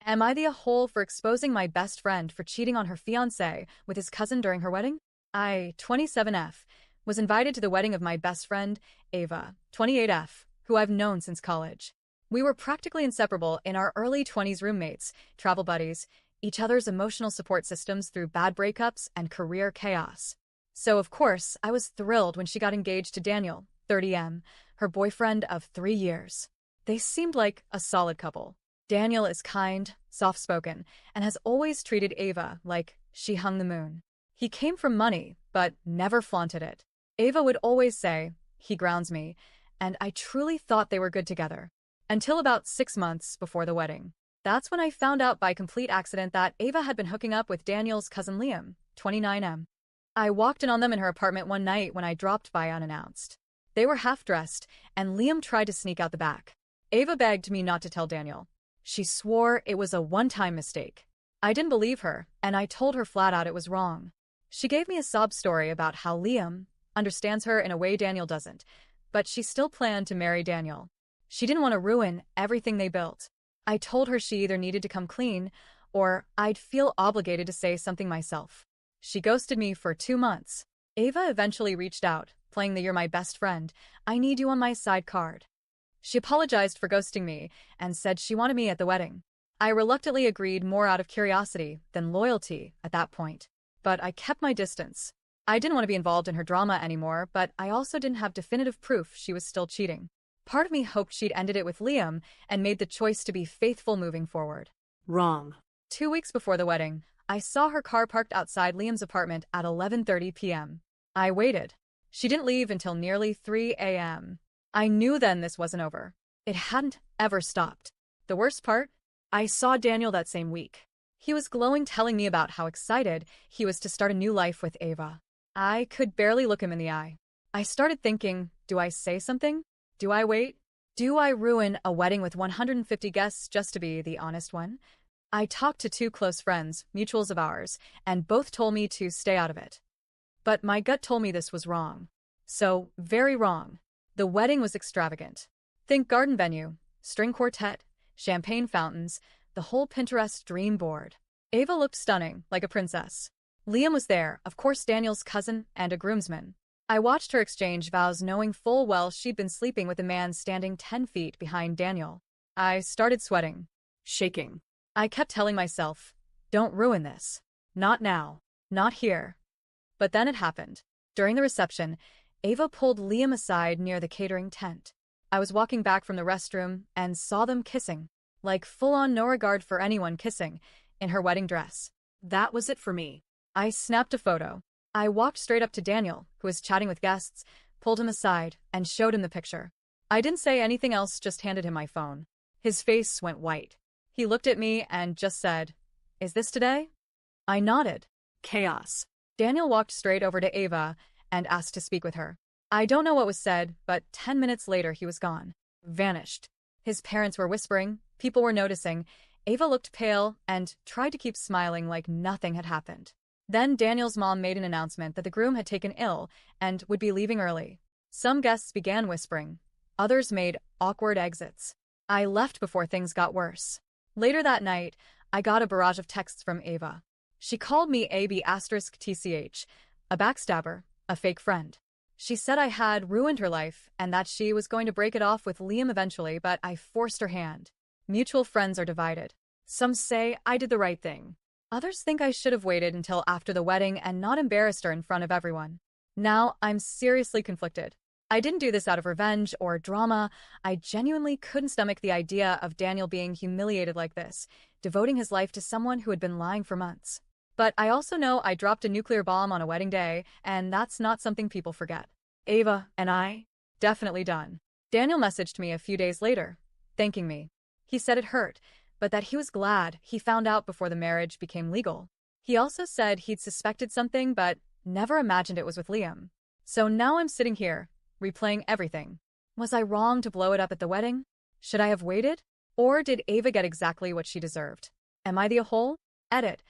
Am I the a-hole for exposing my best friend for cheating on her fiancé with his cousin during her wedding? I, 27F, was invited to the wedding of my best friend, Ava, 28F, who I've known since college. We were practically inseparable in our early 20s roommates, travel buddies, each other's emotional support systems through bad breakups and career chaos. So, of course, I was thrilled when she got engaged to Daniel, 30M, her boyfriend of 3 years. They seemed like a solid couple. Daniel is kind, soft-spoken, and has always treated Ava like she hung the moon. He came from money, but never flaunted it. Ava would always say, "He grounds me," and I truly thought they were good together. Until about 6 months before the wedding. That's when I found out by complete accident that Ava had been hooking up with Daniel's cousin Liam, 29M. I walked in on them in her apartment one night when I dropped by unannounced. They were half-dressed, and Liam tried to sneak out the back. Ava begged me not to tell Daniel. She swore it was a one-time mistake. I didn't believe her, and I told her flat out it was wrong. She gave me a sob story about how Liam understands her in a way Daniel doesn't, but she still planned to marry Daniel. She didn't want to ruin everything they built. I told her she either needed to come clean, or I'd feel obligated to say something myself. She ghosted me for 2 months. Ava eventually reached out, playing the "You're my best friend, I need you on my side" card. She apologized for ghosting me and said she wanted me at the wedding. I reluctantly agreed more out of curiosity than loyalty at that point. But I kept my distance. I didn't want to be involved in her drama anymore, but I also didn't have definitive proof she was still cheating. Part of me hoped she'd ended it with Liam and made the choice to be faithful moving forward. Wrong. 2 weeks before the wedding, I saw her car parked outside Liam's apartment at 11:30 p.m. I waited. She didn't leave until nearly 3 a.m. I knew then this wasn't over. It hadn't ever stopped. The worst part? I saw Daniel that same week. He was glowing, telling me about how excited he was to start a new life with Ava. I could barely look him in the eye. I started thinking, do I say something? Do I wait? Do I ruin a wedding with 150 guests just to be the honest one? I talked to 2 close friends, mutuals of ours, and both told me to stay out of it. But my gut told me this was wrong. So, very wrong. The wedding was extravagant. Think garden venue, string quartet, champagne fountains, the whole Pinterest dream board. Ava looked stunning, like a princess. Liam was there, of course, Daniel's cousin and a groomsman. I watched her exchange vows knowing full well she'd been sleeping with a man standing 10 feet behind Daniel. I started sweating, shaking. I kept telling myself, don't ruin this. Not now. Not here. But then it happened. During the reception, Ava pulled Liam aside near the catering tent. I was walking back from the restroom and saw them kissing. Like full-on no regard for anyone kissing, in her wedding dress. That was it for me. I snapped a photo. I walked straight up to Daniel, who was chatting with guests, pulled him aside, and showed him the picture. I didn't say anything else, just handed him my phone. His face went white. He looked at me and just said, "Is this today?" I nodded. Chaos. Daniel walked straight over to Ava and asked to speak with her. I don't know what was said, but 10 minutes later he was gone. Vanished. His parents were whispering, people were noticing. Ava looked pale and tried to keep smiling like nothing had happened. Then Daniel's mom made an announcement that the groom had taken ill and would be leaving early. Some guests began whispering. Others made awkward exits. I left before things got worse. Later that night, I got a barrage of texts from Ava. She called me AB*TCH, a backstabber, a fake friend. She said I had ruined her life and that she was going to break it off with Liam eventually, but I forced her hand. Mutual friends are divided. Some say I did the right thing. Others think I should have waited until after the wedding and not embarrassed her in front of everyone. Now I'm seriously conflicted. I didn't do this out of revenge or drama. I genuinely couldn't stomach the idea of Daniel being humiliated like this, devoting his life to someone who had been lying for months. But I also know I dropped a nuclear bomb on a wedding day, and that's not something people forget. Ava and I, definitely done. Daniel messaged me a few days later, thanking me. He said it hurt, but that he was glad he found out before the marriage became legal. He also said he'd suspected something, but never imagined it was with Liam. So now I'm sitting here, replaying everything. Was I wrong to blow it up at the wedding? Should I have waited? Or did Ava get exactly what she deserved? Am I the a-hole? Edit.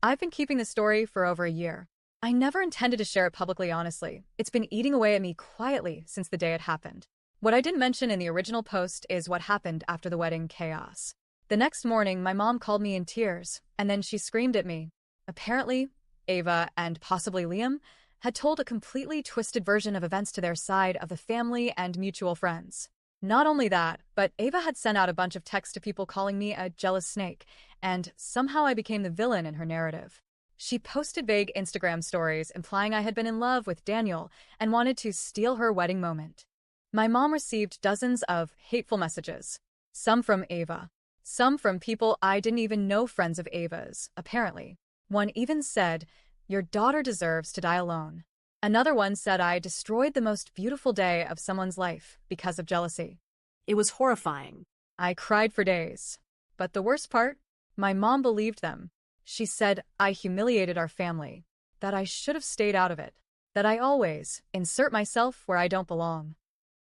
I've been keeping this story for over a year. I never intended to share it publicly, honestly. It's been eating away at me quietly since the day it happened. What I didn't mention in the original post is what happened after the wedding chaos. The next morning, my mom called me in tears, and then she screamed at me. Apparently, Ava and possibly Liam had told a completely twisted version of events to their side of the family and mutual friends. Not only that, but Ava had sent out a bunch of texts to people calling me a jealous snake, and somehow I became the villain in her narrative. She posted vague Instagram stories implying I had been in love with Daniel and wanted to steal her wedding moment. My mom received dozens of hateful messages, some from Ava, some from people I didn't even know, friends of Ava's, apparently. One even said, "Your daughter deserves to die alone." Another one said I destroyed the most beautiful day of someone's life because of jealousy. It was horrifying. I cried for days. But the worst part? My mom believed them. She said I humiliated our family, that I should have stayed out of it, that I always insert myself where I don't belong.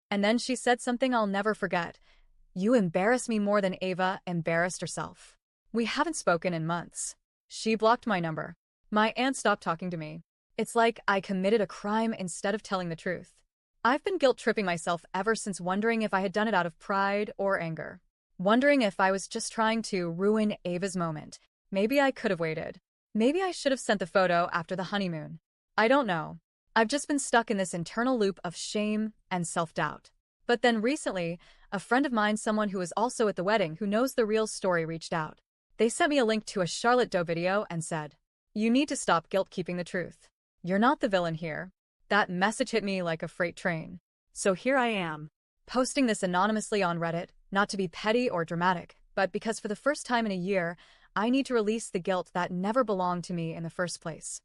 And then she said something I'll never forget. "You embarrass me more than Ava embarrassed herself." We haven't spoken in months. She blocked my number. My aunt stopped talking to me. It's like I committed a crime instead of telling the truth. I've been guilt-tripping myself ever since, wondering if I had done it out of pride or anger. Wondering if I was just trying to ruin Ava's moment. Maybe I could have waited. Maybe I should have sent the photo after the honeymoon. I don't know. I've just been stuck in this internal loop of shame and self-doubt. But then recently, a friend of mine, someone who was also at the wedding who knows the real story, reached out. They sent me a link to a Charlotte Doe video and said, "You need to stop guilt-keeping the truth. You're not the villain here." That message hit me like a freight train. So here I am, posting this anonymously on Reddit, not to be petty or dramatic, but because for the first time in a year, I need to release the guilt that never belonged to me in the first place.